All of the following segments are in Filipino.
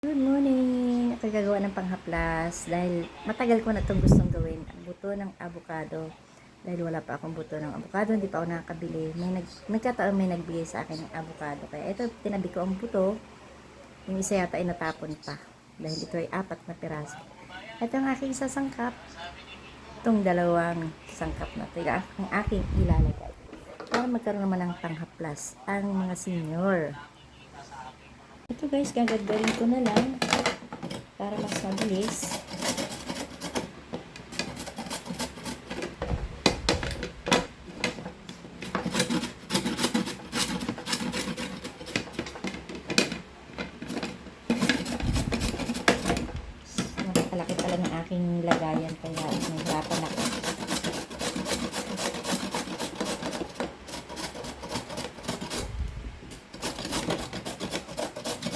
Good morning! Ako'y gagawa ng panghaplas dahil matagal ko na itong gustong gawin. Ang buto ng avocado. Dahil wala pa akong buto ng avocado, hindi pa ako nakakabili. Nagkataon may nagbigay sa akin ng avocado. Kaya ito, tinabi ko ang buto. Yung isa yata ay natapon pa. Dahil ito ay 4 na piraso. Ito ang aking sasangkap. Itong dalawang sangkap na ito. Ang aking ilalagay. Para magkaroon naman ng panghaplas ang mga senior. Ito guys, gagadgarin ko na lang para mas mabilis. Napakalaki pala ng aking lagayan kaya nahirapan ako.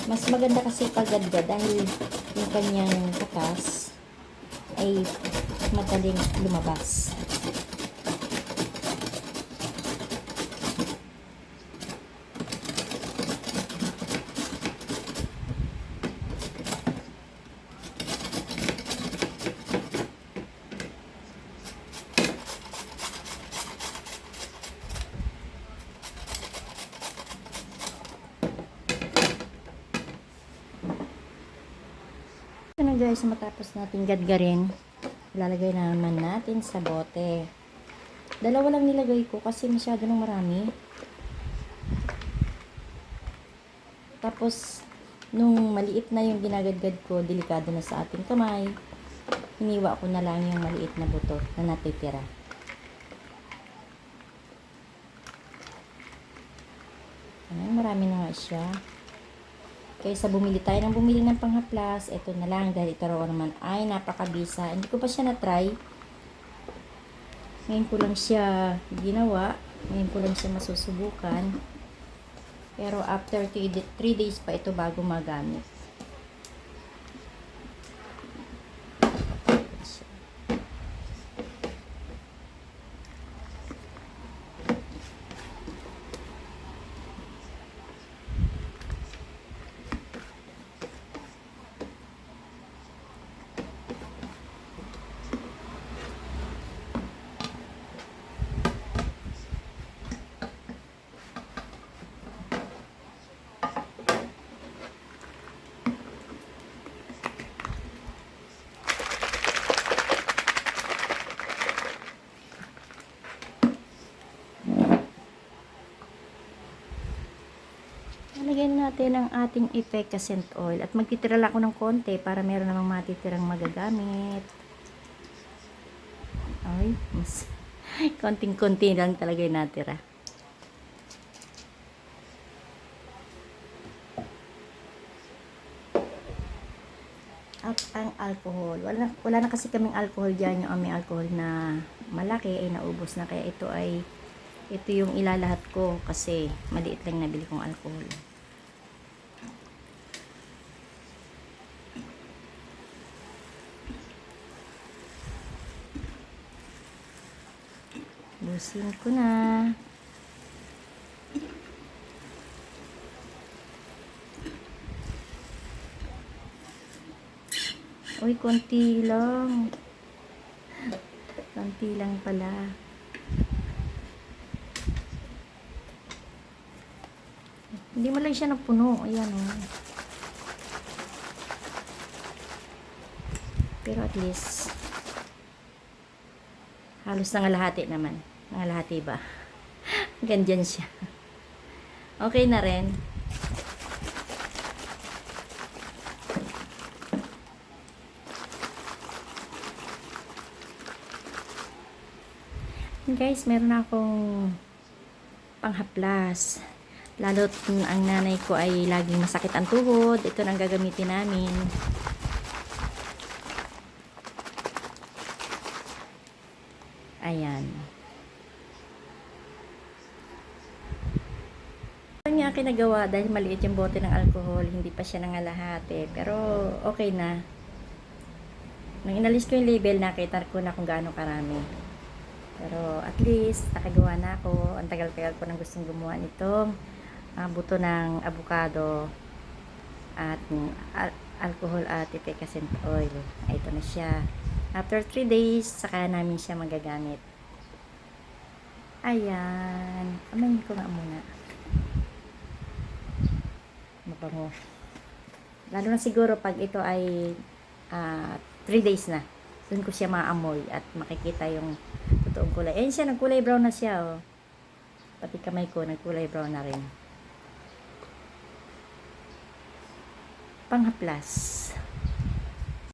Mas maganda kasi paggadga dahil yung kanyang katas ay madaling lumabas. Ito na guys, matapos natin gadgarin, ilalagay naman natin sa bote. Dalawa lang nilagay ko kasi masyado nang marami. Tapos, nung maliit na yung ginagadgad ko, delikado na sa ating kamay, hiniwa ko na lang yung maliit na buto na natitira. Ayan, marami na nga siya. Kaysa bumili tayo ng panghaplas, ito na lang dahil ito raw naman ay napakabisa. Hindi ko pa siya na-try. Ngayon ko lang siya ginawa. Ngayon ko lang siya masusubukan. Pero after 3 days pa ito bago magamit. Lagyan natin ang ating effervescent oil at magtitira lang ako ng konti para meron namang matitirang magagamit. Ay, mas konting-konti lang talaga yung natira. At ang alcohol. Wala na kasi kaming alcohol dyan. Yung aming alcohol na malaki ay naubos na. Kaya ito yung ilalahat ko kasi maliit lang nabili kong alcohol. Busin ko na. Uy, konti lang. Konti lang pala. Hindi mo lang siya napuno. Ayan o. Pero at least, halos nangalahati naman. Nangalahati ba? Ganyan siya. Okay na rin. Guys, meron akong panghaplas. Lalo't ang nanay ko ay laging masakit ang tuhod. Ito nang gagamitin namin. Ayan. Ito yung aking nagawa dahil maliit yung bote ng alcohol. Hindi pa siya nangalahati. Pero okay na. Nung inalis ko yung label, nakita ko na kung gaano karami. Pero at least nakagawa na ako. Ang tagal-tagal ko nang gustong gumawa nitong buto ng avocado at alcohol at effervescent oil. Ito na siya. After 3 days, saka namin siya magagamit. Ayan. Amayin ko nga muna. Mabango. Lalo na siguro pag ito ay 3 days na. Doon ko siya maamoy at makikita yung totoong kulay. Ayan siya, nagkulay brown na siya. Oh. Pati kamay ko, nagkulay brown na rin. Panghaplas.